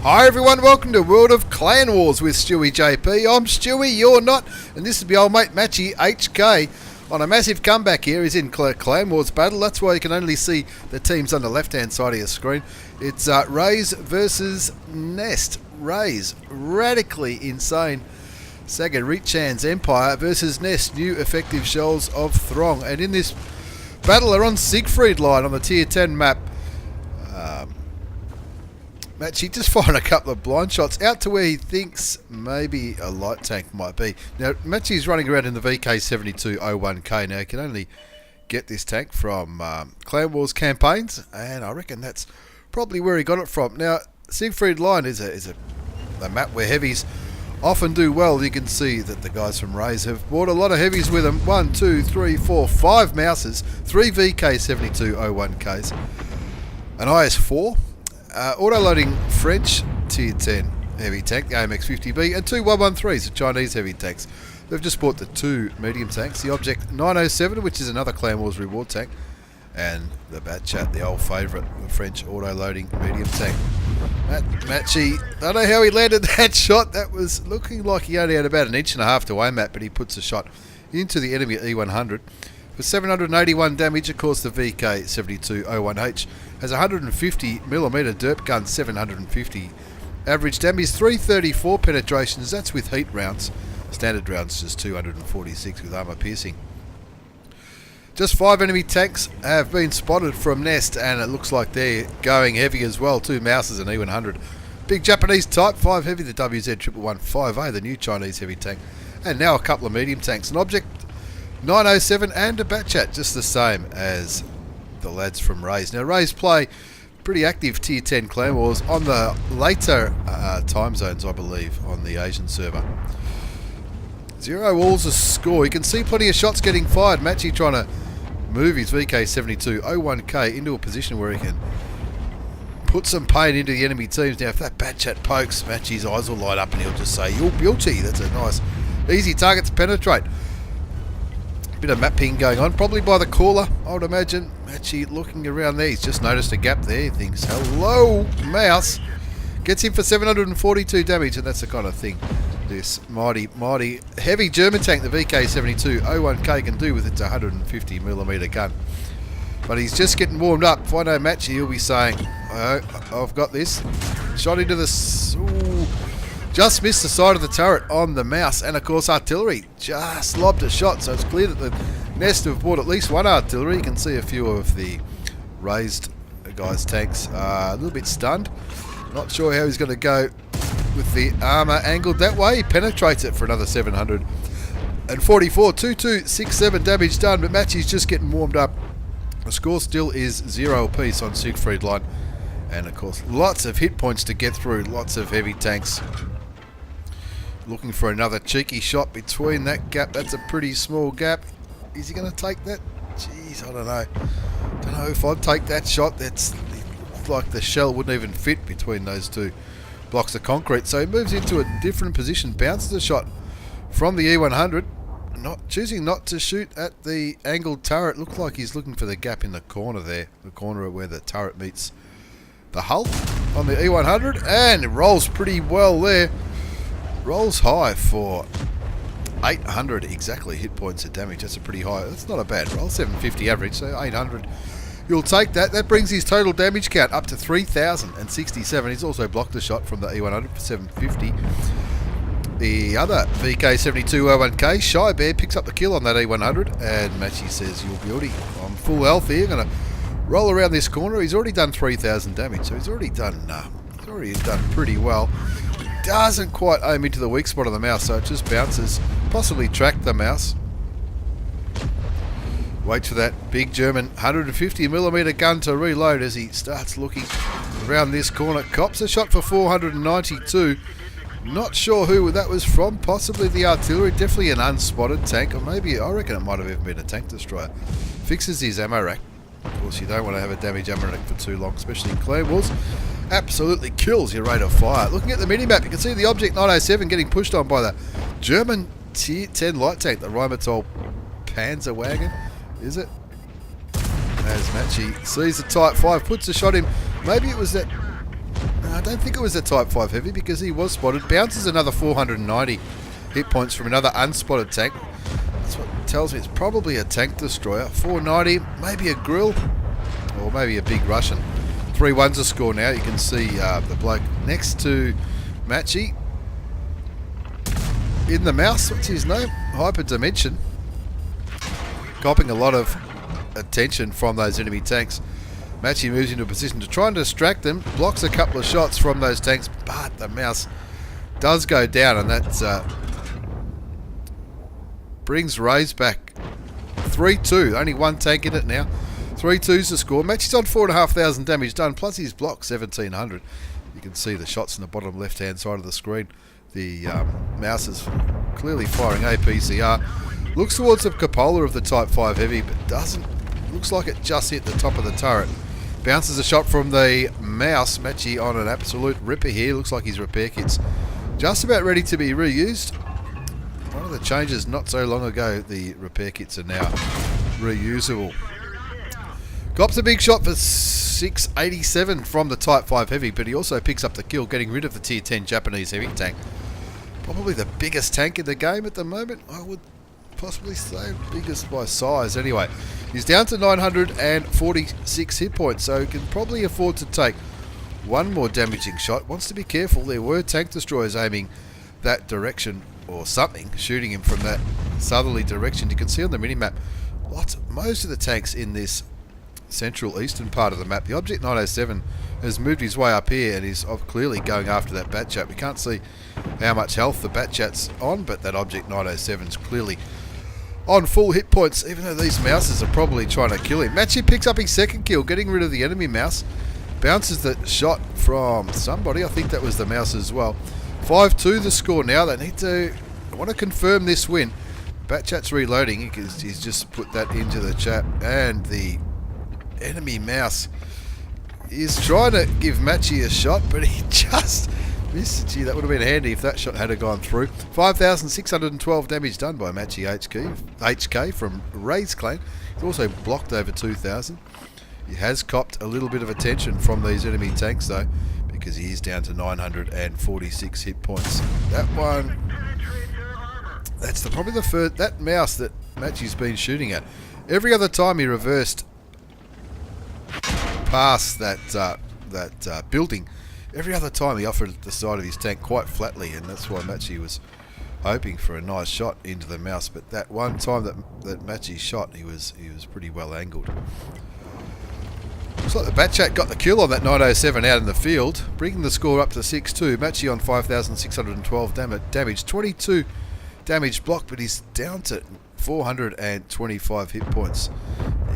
Hi everyone, welcome to World of Clan Wars with stewiejp. I'm Stewie, you're not, and this is my old mate Matchy HK on a massive comeback here. He's in Clan Wars battle, that's why you can only see the teams on the left hand side of your screen. It's Raze versus Nest. Raze, radically insane Sagarichan's Empire versus Nest, new effective shells of Throng. And in this battle they're on Siegfried line on the tier 10 map. Matchy just firing a couple of blind shots out to where he thinks maybe a light tank might be. Now, Matchy's running around in the VK7201K. Now, you can only get this tank from Clan Wars campaigns, and I reckon that's probably where he got it from. Now, Siegfried line is a map where heavies often do well. You can see that the guys from Raze have brought a lot of heavies with them. 1, 2, 3, 4, 5 Mouses, 3 VK7201Ks, an IS-4, auto-loading French tier 10 heavy tank, the AMX-50B, and 2 113s, the Chinese heavy tanks. They've just bought the 2 medium tanks, the Object 907, which is another Clan Wars reward tank, and the Batchat, the old favourite, the French auto-loading medium tank. Matchy, I don't know how he landed that shot. That was looking like he only had about an inch and a half to aim at, but he puts a shot into the enemy E100. For 781 damage, of course, the VK7201H has 150mm derp gun, 750 average damage, 334 penetrations. That's with heat rounds. Standard rounds just 246 with armor piercing. Just 5 enemy tanks have been spotted from Nest, and it looks like they're going heavy as well. 2 Mouses and E100. Big Japanese Type 5 heavy, the WZ1115A, the new Chinese heavy tank, and now a couple of medium tanks. An Object 907 and a Batchat, just the same as the lads from Raze. Now, Raze play pretty active tier 10 Clan Wars on the later time zones, I believe, on the Asian server. 0 all's a score. You can see plenty of shots getting fired. Matchy trying to move his VK7201K into a position where he can put some pain into the enemy teams. Now, if that Batchat pokes, Matchy's eyes will light up and he'll just say, "You're guilty." That's a nice, easy target to penetrate. Bit of map ping going on, probably by the caller, I would imagine. Matchy looking around there, he's just noticed a gap there. He thinks, "Hello, mouse." Gets him for 742 damage, and that's the kind of thing this mighty heavy German tank, the VK7201K, can do with its 150mm gun. But he's just getting warmed up. If I know Matchy, he'll be saying, "I've got this." Shot into the... Ooh, just missed the side of the turret on the mouse, and of course artillery just lobbed a shot, so it's clear that the Nest have bought at least one artillery. You can see a few of the raised guys' tanks a little bit stunned. Not sure how he's going to go with the armour angled that way. He penetrates it for another 744, 2267 damage done, but Matchy's just getting warmed up. The score still is 0 apiece on Siegfried line, and of course lots of hit points to get through, lots of heavy tanks. Looking for another cheeky shot between that gap. That's a pretty small gap. Is he going to take that? Jeez, I don't know. Don't know if I'd take that shot. That's like the shell wouldn't even fit between those 2 blocks of concrete. So he moves into a different position, bounces a shot from the E100, choosing not to shoot at the angled turret. Looks like he's looking for the gap in the corner there, the corner where the turret meets the hull on the E100, and it rolls pretty well there. Rolls high for 800 exactly hit points of damage. That's a pretty high. That's not a bad roll. 750 average, so 800. You'll take that. That brings his total damage count up to 3,067. He's also blocked a shot from the E100 for 750. The other VK7201K, Shy Bear, picks up the kill on that E100, and Matchy says, "You're beauty. I'm full health here. Going to roll around this corner." He's already done 3,000 damage, so he's already done pretty well. Doesn't quite aim into the weak spot of the mouse, so it just bounces, possibly tracked the mouse. Wait for that big German 150mm gun to reload as he starts looking around this corner. Cops a shot for 492. Not sure who that was from, possibly the artillery, definitely an unspotted tank, or maybe, I reckon it might have even been a tank destroyer. Fixes his ammo rack. Of course, you don't want to have a damaged ammo rack for too long, especially in Clan Wars. Absolutely kills your rate of fire. Looking at the minimap, you can see the Object 907 getting pushed on by the German tier 10 light tank, the Rheinmetall Panzer Wagon, is it? As Matchy sees the Type 5, puts a shot in. Maybe it was that don't think it was a Type 5 Heavy because he was spotted. Bounces another 490 hit points from another unspotted tank. That's what tells me it's probably a tank destroyer. 490, maybe a grill, or maybe a big Russian. 3-1's a score now. You can see the bloke next to Matchy in the mouse. What's his name? Hyperdimension. Copping a lot of attention from those enemy tanks. Matchy moves into a position to try and distract them, blocks a couple of shots from those tanks, but the mouse does go down, and that brings Rays back 3-2. Only one tank in it now. 3-2's the score. Matchy's on 4,500 damage done, plus his block 1,700. You can see the shots in the bottom left-hand side of the screen. The mouse is clearly firing APCR. Looks towards the cupola of the Type 5 Heavy, but doesn't. Looks like it just hit the top of the turret. Bounces a shot from the mouse. Matchy on an absolute ripper here. Looks like his repair kit's just about ready to be reused. One of the changes not so long ago, the repair kits are now reusable. Cops a big shot for 687 from the Type 5 Heavy, but he also picks up the kill, getting rid of the Tier 10 Japanese heavy tank. Probably the biggest tank in the game at the moment, I would possibly say. Biggest by size anyway. He's down to 946 hit points, so he can probably afford to take one more damaging shot. Wants to be careful. There were tank destroyers aiming that direction or something, shooting him from that southerly direction. You can see on the minimap most of the tanks in this central eastern part of the map. The Object 907 has moved his way up here and is clearly going after that Batchat. We can't see how much health the Batchat's on, but that Object 907 is clearly on full hit points, even though these mouses are probably trying to kill him. Matchy picks up his second kill, getting rid of the enemy mouse. Bounces the shot from somebody. I think that was the mouse as well. 5-2 the score now. They need to... I want to confirm this win. Batchat's reloading because he's just put that into the chat. And the enemy mouse is trying to give Matchy a shot, but he just missed. Gee, that would have been handy if that shot had gone through. 5,612 damage done by Matchy HK from Ray's Clan. He's also blocked over 2,000. He has copped a little bit of attention from these enemy tanks though, because he is down to 946 hit points. That one, that's probably the first, that mouse that Matchy's been shooting at. Every other time he reversed past that building, every other time he offered the side of his tank quite flatly, and that's why Matchy was hoping for a nice shot into the mouse. But that one time that Matchy shot, he was pretty well angled. Looks like the Batchat got the kill on that 907 out in the field, bringing the score up to 6-2. Matchy on 5,612 damage, 22 damage block, but he's down to 425 hit points.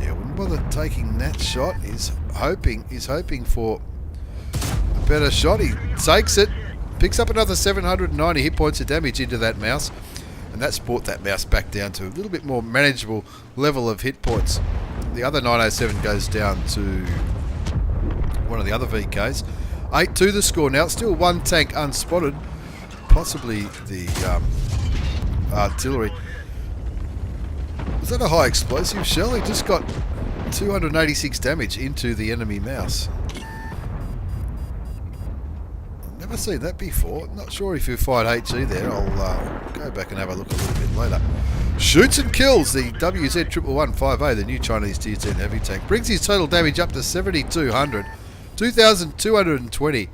Yeah, wouldn't bother taking that shot. He's hoping for a better shot. He takes it, picks up another 790 hit points of damage into that mouse, and that's brought that mouse back down to a little bit more manageable level of hit points. The other 907 goes down to one of the other VKs. 8-2 the score now. Still one tank unspotted, possibly the artillery. Was that a high explosive shell? He just got 286 damage into the enemy mouse. Never seen that before. Not sure if you fired HE there. I'll go back and have a look a little bit later. Shoots and kills the WZ111-5A, the new Chinese Tier 10 heavy tank. Brings his total damage up to 7,200. 2,220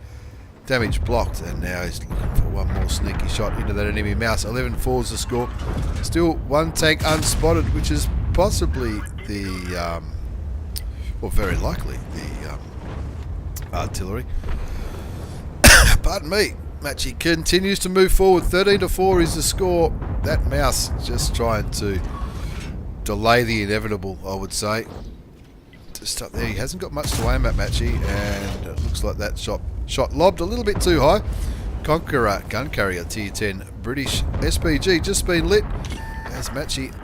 damage blocked, and now he's looking for one more sneaky shot into that enemy mouse. 11-4's the score. Still one tank unspotted, which is possibly the, or very likely the artillery. Pardon me. Matchy continues to move forward. 13-4 is the score. That mouse just trying to delay the inevitable, I would say. Just up there, he hasn't got much to aim at, Matchy, and it looks like that shot lobbed a little bit too high. Conqueror gun carrier Tier 10 British SPG just been lit as Matchy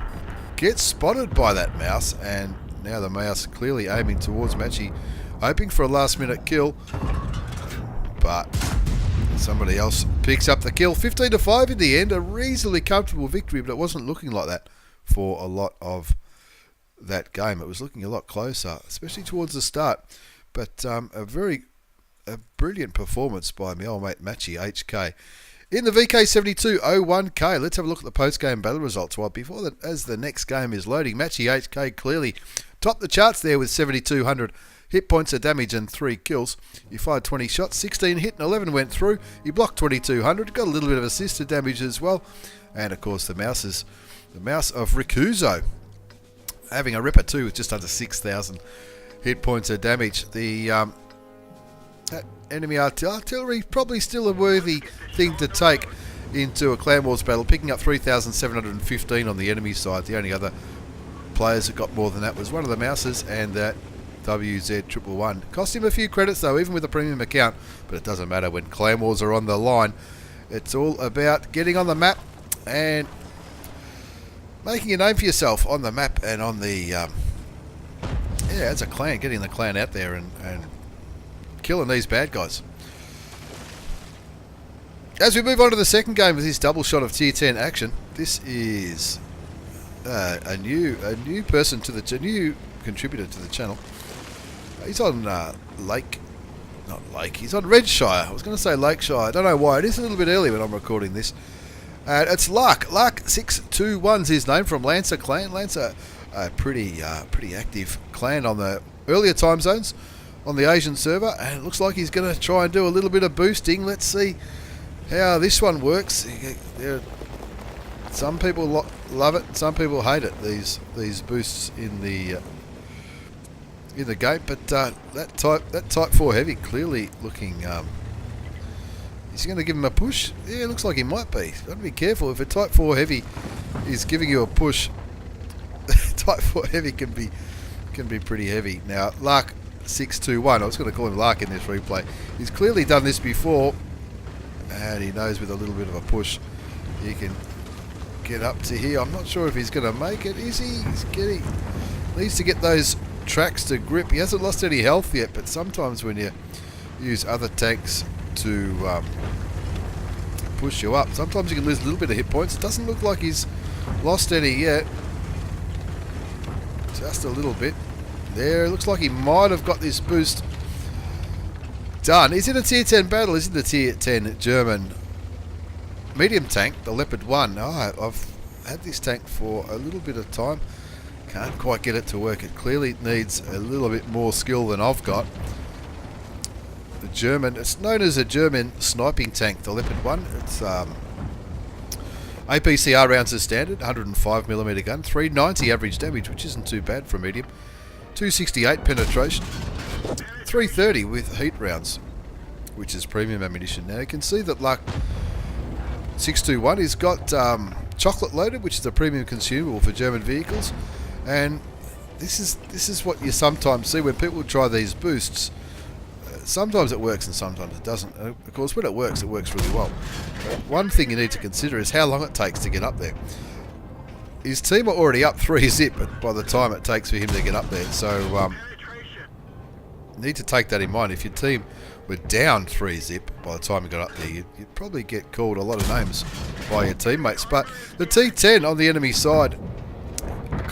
gets spotted by that mouse, and now the mouse clearly aiming towards Matchy, hoping for a last-minute kill, but somebody else picks up the kill. 15-5 in the end, a reasonably comfortable victory, but it wasn't looking like that for a lot of that game. It was looking a lot closer, especially towards the start, but a very a brilliant performance by my old mate Matchy HK. In the VK7201K, let's have a look at the post-game battle results. Well, before that, as the next game is loading, Matchy HK clearly topped the charts there with 7,200 hit points of damage and 3 kills. He fired 20 shots, 16 hit and 11 went through. He blocked 2,200, got a little bit of assisted damage as well. And of course the mouse of Rikuzo, having a ripper too with just under 6,000 hit points of damage. The that enemy artillery probably still a worthy thing to take into a Clan Wars battle, picking up 3,715 on the enemy side. The only other players that got more than that was one of the mouses and that WZ111. Cost him a few credits though, even with a premium account, but it doesn't matter when Clan Wars are on the line. It's all about getting on the map and making a name for yourself on the map and on the as a clan, getting the clan out there and killing these bad guys. As we move on to the second game with this double shot of tier 10 action, this is a new new contributor to the channel. He's on he's on Redshire. I was going to say Lakeshire. I don't know why. It is a little bit early when I'm recording this. It's Lark 621's his name, from LANCR clan. LANCR, a pretty active clan on the earlier time zones on the Asian server, and it looks like he's going to try and do a little bit of boosting. Let's see how this one works. Some people love it, some people hate it. These boosts in the game, but that Type 4 Heavy clearly looking. Is he going to give him a push? Yeah, it looks like he might be. Got to be careful. If a Type 4 Heavy is giving you a push, Type 4 Heavy can be pretty heavy. Now, Lark 621, I was going to call him Lark in this replay. He's clearly done this before, and he knows with a little bit of a push he can get up to here. I'm not sure if he's going to make it. Is he? Needs to get those tracks to grip. He hasn't lost any health yet, but sometimes when you use other tanks to push you up, sometimes you can lose a little bit of hit points. It doesn't look like he's lost any yet. Just a little bit. There, it looks like he might have got this boost done. He's in a tier 10 battle. He's in the tier 10 German medium tank, the Leopard 1. Oh, I've had this tank for a little bit of time. Can't quite get it to work. It clearly needs a little bit more skill than I've got. The German, it's known as a German sniping tank, the Leopard 1. It's APCR rounds as standard, 105mm gun, 390 average damage, which isn't too bad for a medium, 268 penetration, 330 with heat rounds, which is premium ammunition. Now you can see that Lark 621 has got chocolate loaded, which is a premium consumable for German vehicles, and this is what you sometimes see when people try these boosts. Sometimes it works and sometimes it doesn't. Of course, when it works really well. One thing you need to consider is how long it takes to get up there. His team are already up 3-zip by the time it takes for him to get up there, so need to take that in mind. If your team were down 3-zip by the time you got up there, you'd probably get called a lot of names by your teammates. But the T10 on the enemy side,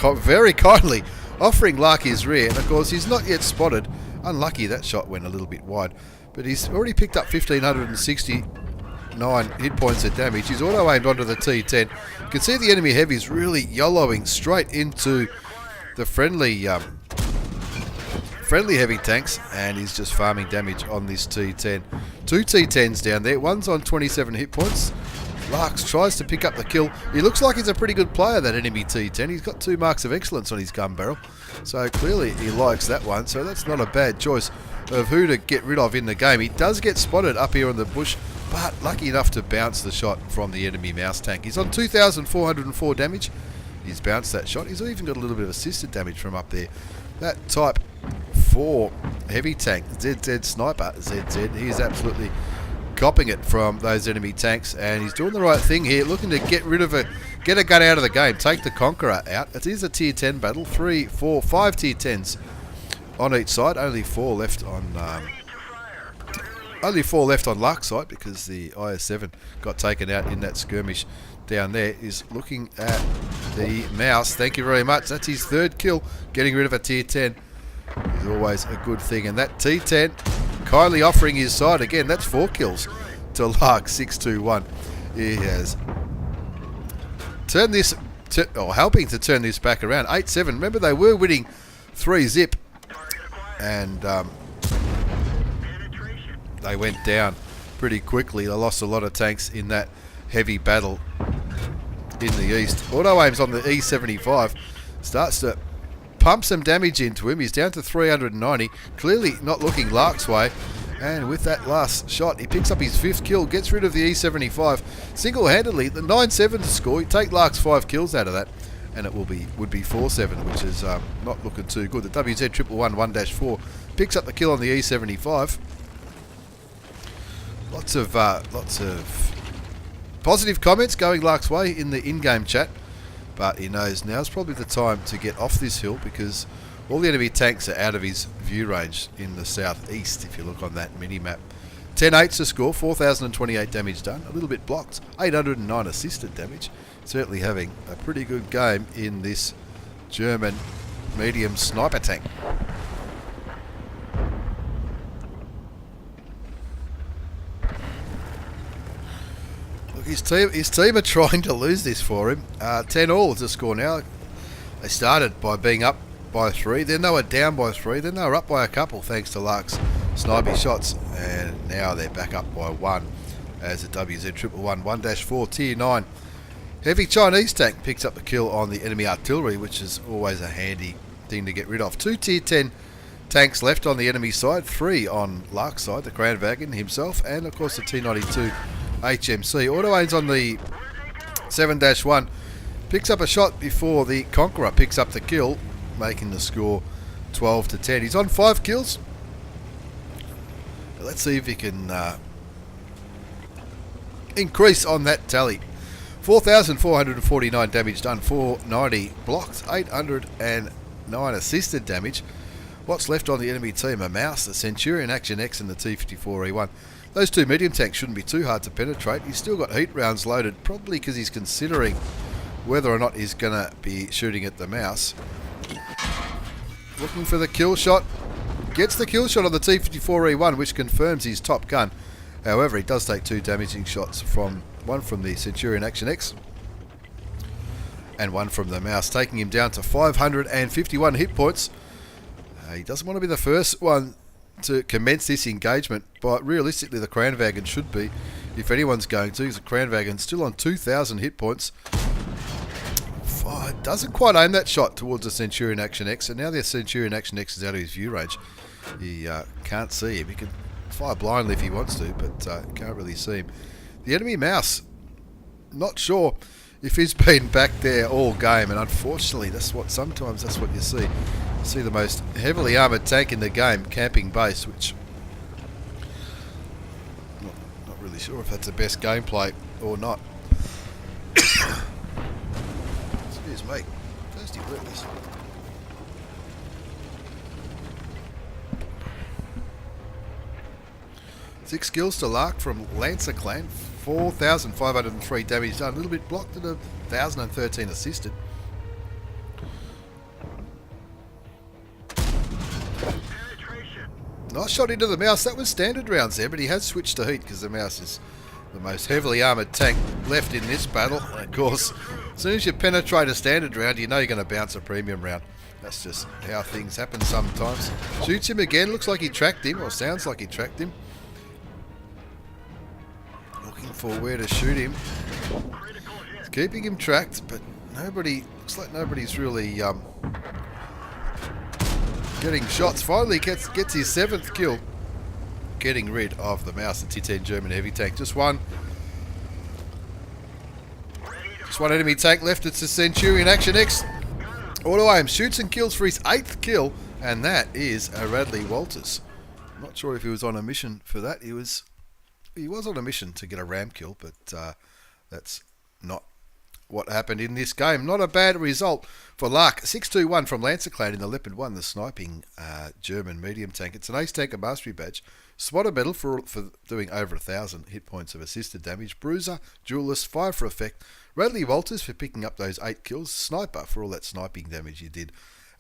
very kindly offering Lark his rear, and of course he's not yet spotted. Unlucky that shot went a little bit wide, but he's already picked up 1,569 hit points of damage. He's auto aimed onto the T10. You can see the enemy heavies really YOLOing straight into the friendly heavy tanks, and he's just farming damage on this T10. Two T10s down there. One's on 27 hit points. Larks tries to pick up the kill. He looks like he's a pretty good player, that enemy T10. He's got 2 marks of excellence on his gun barrel, so clearly he likes that one. So that's not a bad choice of who to get rid of in the game. He does get spotted up here on the bush, but lucky enough to bounce the shot from the enemy mouse tank. He's on 2,404 damage. He's bounced that shot. He's even got a little bit of assisted damage from up there. That Type 4 heavy tank, ZZ Sniper, ZZ, he is absolutely copping it from those enemy tanks, and he's doing the right thing here, looking to get rid of get a gun out of the game, take the Conqueror out. It is a tier 10 battle, 3, 4, 5 tier 10s on each side. Only 4 left on Lark's side because the IS-7 got taken out in that skirmish down there. Is looking at the mouse. Thank you very much. That's his 3rd kill, getting rid of a tier 10 is always a good thing, and that T10 kindly offering his side. Again, that's 4 kills to Lark 621. He has turned this, or helping to turn this back around. 8-7. Remember, they were winning 3-zip. And they went down pretty quickly. They lost a lot of tanks in that heavy battle in the east. Auto aims on the E75. Starts to pump some damage into him. He's down to 390. Clearly not looking Lark's way. And with that last shot, he picks up his 5th kill, gets rid of the E75 single-handedly. The 9-7 to score. You take Lark's 5 kills out of that, and it would be 4-7, which is not looking too good. The WZ111 1-4 picks up the kill on the E75. Lots of positive comments going Lark's way in the in-game chat, but he knows now's probably the time to get off this hill because all the enemy tanks are out of his view range in the southeast, if you look on that mini-map. 10-8 to score, 4,028 damage done, a little bit blocked, 809 assisted damage. Certainly having a pretty good game in this German medium sniper tank. Look, his team are trying to lose this for him. 10-all to score now. They started by being up by 3, then they were down by 3, then they were up by a couple thanks to Lark's sniping shots, and now they're back up by 1 as the WZ111 1-4 tier 9 heavy Chinese tank picks up the kill on the enemy artillery, which is always a handy thing to get rid of. 2 tier 10 tanks left on the enemy side, 3 on Lark's side, the Kranwagen himself, and of course the T92 HMC. Auto aims on the 7-1 picks up a shot before the Conqueror picks up the kill, making the score 12-10. He's on 5 kills. Let's see if he can increase on that tally. 4,449 damage done, 490 blocked, 809 assisted damage. What's left on the enemy team? A mouse, the Centurion Action X and the T-54E1. Those 2 medium tanks shouldn't be too hard to penetrate. He's still got heat rounds loaded, probably because he's considering whether or not he's going to be shooting at the mouse. Looking for the kill shot. Gets the kill shot on the T-54E1, which confirms his top gun. However, he does take 2 damaging shots, one from the Centurion Action X and one from the mouse, taking him down to 551 hit points. He doesn't want to be the first one to commence this engagement, but realistically the Kranwagen should be, if anyone's going to. The Kranwagen still on 2,000 hit points. Doesn't quite aim that shot towards the Centurion Action X, and now the Centurion Action X is out of his view range. He can't see him. He can fire blindly if he wants to, but can't really see him. The enemy mouse, not sure if he's been back there all game, and unfortunately sometimes that's what you see. You see the most heavily armoured tank in the game camping base, which not really sure if that's the best gameplay or not. Excuse me, thirsty breakfast. Six kills to Lark from LANCR clan, 4,503 damage done, a little bit blocked and 1,013 assisted. Nice shot into the mouse. That was standard rounds there, but he has switched to heat because the mouse is the most heavily armoured tank left in this battle. And of course, as soon as you penetrate a standard round, you know you're going to bounce a premium round. That's just how things happen sometimes. Shoots him again. Looks like he tracked him, or sounds like he tracked him. Looking for where to shoot him. It's keeping him tracked, but looks like nobody's really getting shots. Finally gets his 7th kill, getting rid of the mouse and T10 German heavy tank. Just one enemy tank left. It's the Centurion Action X. Auto aim shoots and kills for his 8th kill, and that is a Radley Walters. I'm not sure if he was on a mission for that. He was on a mission to get a ram kill, but that's not what happened in this game. Not a bad result for Lark. 621 from LANCR clan in the Leopard 1, the sniping German medium tank. It's an Ace Tanker Mastery Badge. Spotter medal for doing over 1,000 hit points of assisted damage. Bruiser, Duelist, 5 for effect. Radley Walters for picking up those 8 kills. Sniper for all that sniping damage you did.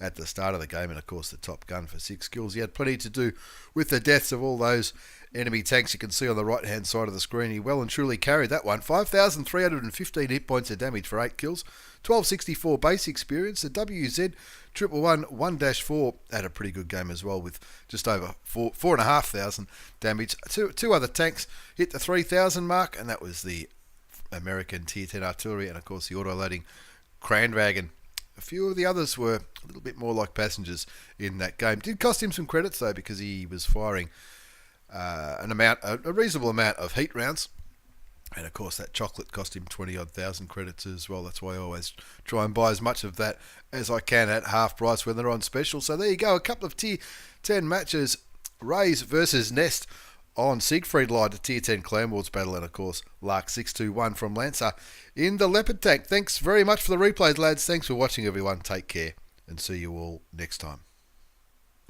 at the start of the game, and of course the top gun for 6 kills. He had plenty to do with the deaths of all those enemy tanks you can see on the right hand side of the screen. He well and truly carried that one. 5,315 hit points of damage for 8 kills. 1264 base experience. The WZ111 1-4 had a pretty good game as well, with just over 4,500 damage. Two other tanks hit the 3,000 mark, and that was the American Tier 10 artillery and of course the auto-loading Kranwagen. A few of the others were a little bit more like passengers in that game. Did cost him some credits though, because he was firing a reasonable amount of heat rounds. And of course that chocolate cost him 20-odd thousand credits as well. That's why I always try and buy as much of that as I can at half price when they're on special. So there you go, a couple of Tier 10 matches. Rays versus Nest on Siegfried Light, the Tier 10 Clan Wars battle, and of course Lark 621 from LANCR in the Leopard tank. Thanks very much for the replays, lads. Thanks for watching, everyone. Take care and see you all next time.